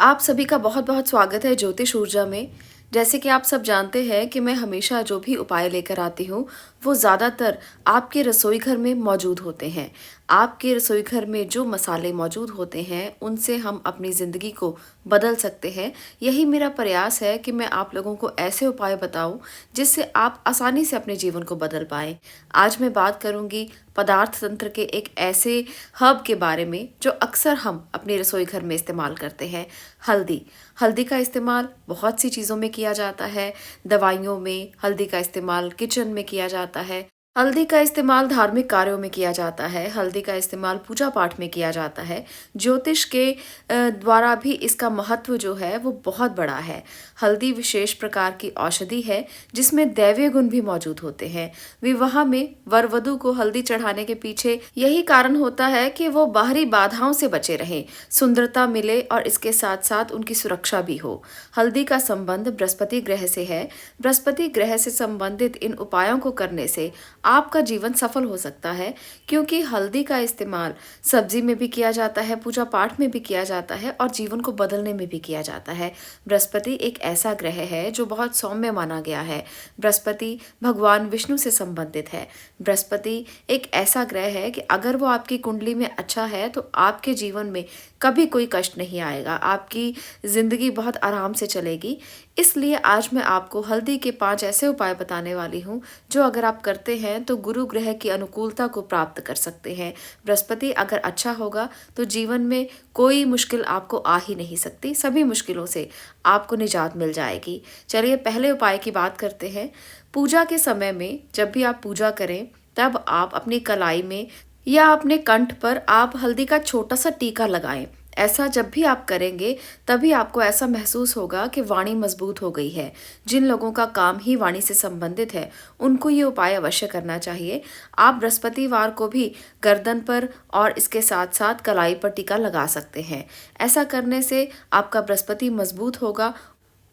आप सभी का बहुत-बहुत स्वागत है ज्योतिष ऊर्जा में। जैसे कि आप सब जानते हैं कि मैं हमेशा जो भी उपाय लेकर आती हूँ, वो ज़्यादातर आपके रसोई घर में मौजूद होते हैं। आपके रसोई घर में जो मसाले मौजूद होते हैं, उनसे हम अपनी ज़िंदगी को बदल सकते हैं। यही मेरा प्रयास है कि मैं आप लोगों को ऐसे उपाय बताऊँ, जिससे आप आसानी से अपने जीवन को बदल पाएँ। आज मैं बात करूँगी पदार्थ तंत्र के एक ऐसे हर्ब के बारे में, जो अक्सर हम अपने रसोई घर में इस्तेमाल करते हैं, हल्दी। हल्दी का इस्तेमाल बहुत सी चीज़ों में किया जाता है, दवाइयों में, हल्दी का इस्तेमाल किचन में किया जाता है, हल्दी का इस्तेमाल धार्मिक कार्यों में किया जाता है, हल्दी का इस्तेमाल पूजा पाठ में किया जाता है। ज्योतिष के द्वारा भी इसका महत्व जो है वो बहुत बड़ा है। हल्दी विशेष प्रकार की औषधि है, जिसमें दैवीय गुण भी मौजूद होते हैं। विवाह में वर वधू को हल्दी चढ़ाने के पीछे यही कारण होता है कि वो बाहरी बाधाओं से बचे रहें, सुंदरता मिले और इसके साथ साथ उनकी सुरक्षा भी हो। हल्दी का संबंध बृहस्पति ग्रह से है। बृहस्पति ग्रह से संबंधित इन उपायों को करने से आपका जीवन सफल हो सकता है, क्योंकि हल्दी का इस्तेमाल सब्जी में भी किया जाता है, पूजा पाठ में भी किया जाता है और जीवन को बदलने में भी किया जाता है। बृहस्पति एक ऐसा ग्रह है जो बहुत सौम्य माना गया है। बृहस्पति भगवान विष्णु से संबंधित है। बृहस्पति एक ऐसा ग्रह है कि अगर वो आपकी कुंडली में अच्छा है तो आपके जीवन में कभी कोई कष्ट नहीं आएगा, आपकी जिंदगी बहुत आराम से चलेगी। इसलिए आज मैं आपको हल्दी के 5 ऐसे उपाय बताने वाली हूँ, जो अगर आप करते हैं तो गुरु ग्रह की अनुकूलता को प्राप्त कर सकते हैं। बृहस्पति अगर अच्छा होगा तो जीवन में कोई मुश्किल आपको आ ही नहीं सकती, सभी मुश्किलों से आपको निजात मिल जाएगी। चलिए पहले उपाय की बात करते हैं। पूजा के समय में जब भी आप पूजा करें, तब आप अपनी कलाई में या अपने कंठ पर आप हल्दी का छोटा सा टीका लगाएं। ऐसा जब भी आप करेंगे, तभी आपको ऐसा महसूस होगा कि वाणी मजबूत हो गई है। जिन लोगों का काम ही वाणी से संबंधित है, उनको ये उपाय अवश्य करना चाहिए। आप बृहस्पतिवार को भी गर्दन पर और इसके साथ साथ कलाई पर टीका लगा सकते हैं। ऐसा करने से आपका बृहस्पति मजबूत होगा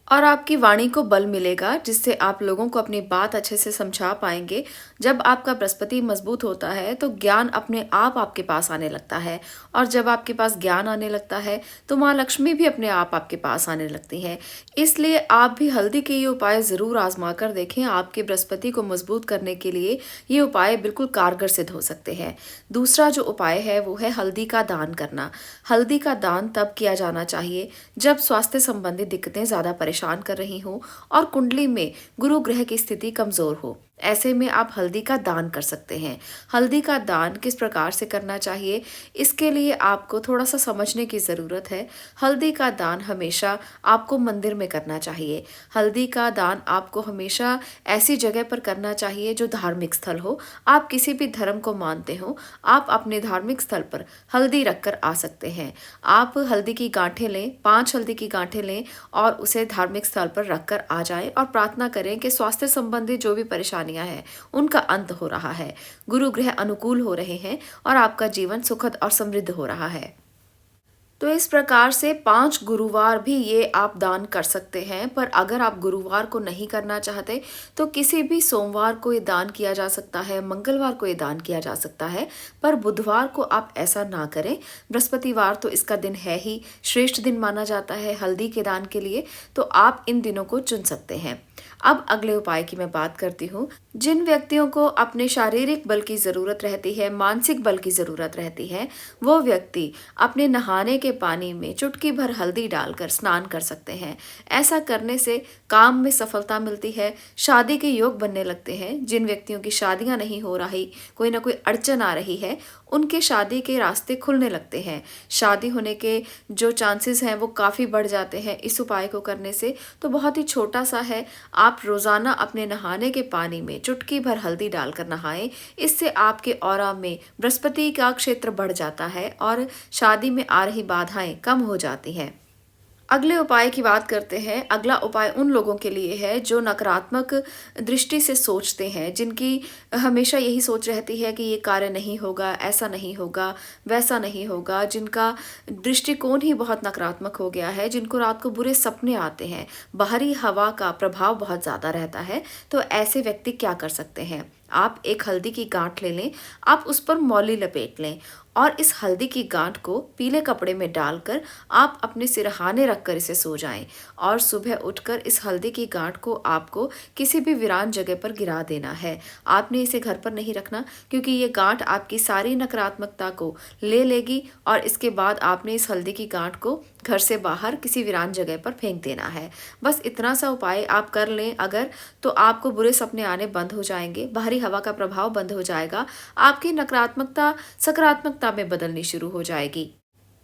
और आपकी वाणी को बल मिलेगा, जिससे आप लोगों को अपनी बात अच्छे से समझा पाएंगे। जब आपका बृहस्पति मजबूत होता है तो ज्ञान अपने आप आपके पास आने लगता है, और जब आपके पास ज्ञान आने लगता है तो माँ लक्ष्मी भी अपने आप आपके पास आने लगती हैं। इसलिए आप भी हल्दी के ये उपाय ज़रूर आजमा कर देखें। आपके बृहस्पति को मजबूत करने के लिए ये उपाय बिल्कुल कारगर सिद्ध हो सकते हैं। दूसरा जो उपाय है वो है हल्दी का दान करना। हल्दी का दान तब किया जाना चाहिए जब स्वास्थ्य संबंधी दिक्कतें ज़्यादा परेशान कर रही हो और कुंडली में गुरु ग्रह की स्थिति कमजोर हो। ऐसे में आप हल्दी का दान कर सकते हैं। हल्दी का दान किस प्रकार से करना चाहिए, इसके लिए आपको थोड़ा सा समझने की ज़रूरत है। हल्दी का दान हमेशा आपको मंदिर में करना चाहिए। हल्दी का दान आपको हमेशा ऐसी जगह पर करना चाहिए जो धार्मिक स्थल हो। आप किसी भी धर्म को मानते हो, आप अपने धार्मिक स्थल पर हल्दी रखकर आ सकते हैं। आप हल्दी की गांठें लें, 5 हल्दी की गांठें लें और उसे धार्मिक स्थल पर रखकर आ जाएं और प्रार्थना करें कि स्वास्थ्य संबंधी जो भी परेशानियां हैं, उनका अंत हो रहा है, गुरु ग्रह अनुकूल हो रहे हैं और आपका जीवन सुखद और समृद्ध हो रहा है। तो इस प्रकार से 5 गुरुवार भी ये आप दान कर सकते हैं। पर अगर आप गुरुवार को नहीं करना चाहते तो किसी भी सोमवार को ये दान किया जा सकता है, मंगलवार को ये दान किया जा सकता है, पर बुधवार को आप ऐसा ना करें। बृहस्पतिवार तो इसका दिन है ही, श्रेष्ठ दिन माना जाता है हल्दी के दान के लिए, तो आप इन दिनों को चुन सकते हैं। अब अगले उपाय की मैं बात करती हूँ। जिन व्यक्तियों को अपने शारीरिक बल की जरूरत रहती है, मानसिक बल की जरूरत रहती है, वो व्यक्ति अपने नहाने के पानी में चुटकी भर हल्दी डालकर स्नान कर सकते हैं। ऐसा करने से काम में सफलता मिलती है, शादी के योग बनने लगते हैं। जिन व्यक्तियों की शादियां नहीं हो रही, कोई ना कोई अड़चन आ रही है, उनके शादी के रास्ते खुलने लगते हैं। शादी होने के जो चांसेस हैं वो काफ़ी बढ़ जाते हैं इस उपाय को करने से। तो बहुत ही छोटा सा है, आप रोज़ाना अपने नहाने के पानी में चुटकी भर हल्दी डालकर नहाएं। इससे आपके ऑरा में बृहस्पति का क्षेत्र बढ़ जाता है और शादी में आ रही बाधाएं कम हो जाती हैं। अगले उपाय की बात करते हैं। अगला उपाय उन लोगों के लिए है जो नकारात्मक दृष्टि से सोचते हैं, जिनकी हमेशा यही सोच रहती है कि ये कार्य नहीं होगा, ऐसा नहीं होगा, वैसा नहीं होगा, जिनका दृष्टिकोण ही बहुत नकारात्मक हो गया है, जिनको रात को बुरे सपने आते हैं, बाहरी हवा का प्रभाव बहुत ज़्यादा रहता है। तो ऐसे व्यक्ति क्या कर सकते हैं? आप एक हल्दी की गांठ ले लें, आप उस पर मौली लपेट लें और इस हल्दी की गांठ को पीले कपड़े में डालकर आप अपने सिरहाने रखकर इसे सो जाएं और सुबह उठकर इस हल्दी की गांठ को आपको किसी भी वीरान जगह पर गिरा देना है। आपने इसे घर पर नहीं रखना, क्योंकि ये गांठ आपकी सारी नकारात्मकता को ले लेगी और इसके बाद आपने इस हल्दी की गांठ को घर से बाहर किसी वीरान जगह पर फेंक देना है। बस इतना सा उपाय आप कर लें अगर, तो आपको बुरे सपने आने बंद हो जाएंगे, बाहरी हवा का प्रभाव बंद हो जाएगा, आपकी नकारात्मकता सकारात्मकता में बदलनी शुरू हो जाएगी।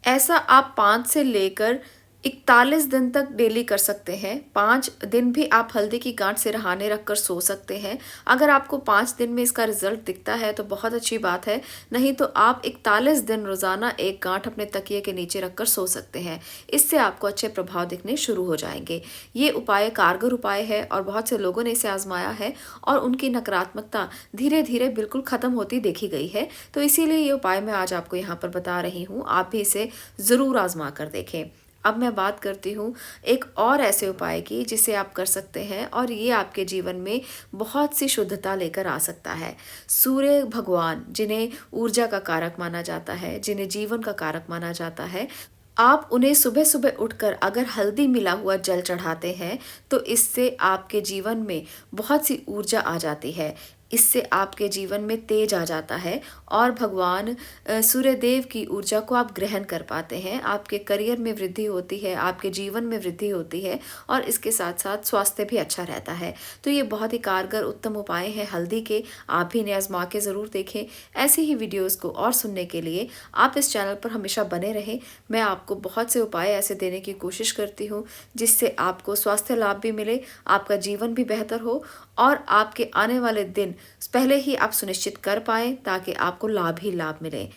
ऐसा आप 5 से लेकर 41 दिन तक डेली कर सकते हैं। 5 दिन भी आप हल्दी की गांठ सिरहाने रखकर सो सकते हैं। अगर आपको 5 दिन में इसका रिजल्ट दिखता है तो बहुत अच्छी बात है, नहीं तो आप 41 दिन रोजाना एक गांठ अपने तकिए के नीचे रखकर सो सकते हैं। इससे आपको अच्छे प्रभाव दिखने शुरू हो जाएंगे। ये उपाय कारगर उपाय है और बहुत से लोगों ने इसे आजमाया है और उनकी नकारात्मकता धीरे धीरे बिल्कुल खत्म होती देखी गई है। तो इसीलिए ये उपाय मैं आज आपको यहाँ पर बता रही हूँ, आप भी इसे जरूर आजमा कर देखें। अब मैं बात करती हूँ एक और ऐसे उपाय की जिसे आप कर सकते हैं और ये आपके जीवन में बहुत सी शुद्धता लेकर आ सकता है। सूर्य भगवान, जिन्हें ऊर्जा का कारक माना जाता है, जिन्हें जीवन का कारक माना जाता है, आप उन्हें सुबह सुबह उठकर अगर हल्दी मिला हुआ जल चढ़ाते हैं तो इससे आपके जीवन में बहुत सी ऊर्जा आ जाती है। इससे आपके जीवन में तेज आ जाता है और भगवान सूर्यदेव की ऊर्जा को आप ग्रहण कर पाते हैं। आपके करियर में वृद्धि होती है, आपके जीवन में वृद्धि होती है और इसके साथ साथ स्वास्थ्य भी अच्छा रहता है। तो ये बहुत ही कारगर उत्तम उपाय हैं हल्दी के, आप भी इन्हें आजमा के ज़रूर देखें। ऐसी ही वीडियोज़ को और सुनने के लिए आप इस चैनल पर हमेशा बने रहें। मैं आपको बहुत से उपाय ऐसे देने की कोशिश करती हूँ जिससे आपको स्वास्थ्य लाभ भी मिले, आपका जीवन भी बेहतर हो और आपके आने वाले दिन पहले ही आप सुनिश्चित कर पाएँ ताकि आपको लाभ ही लाभ मिले।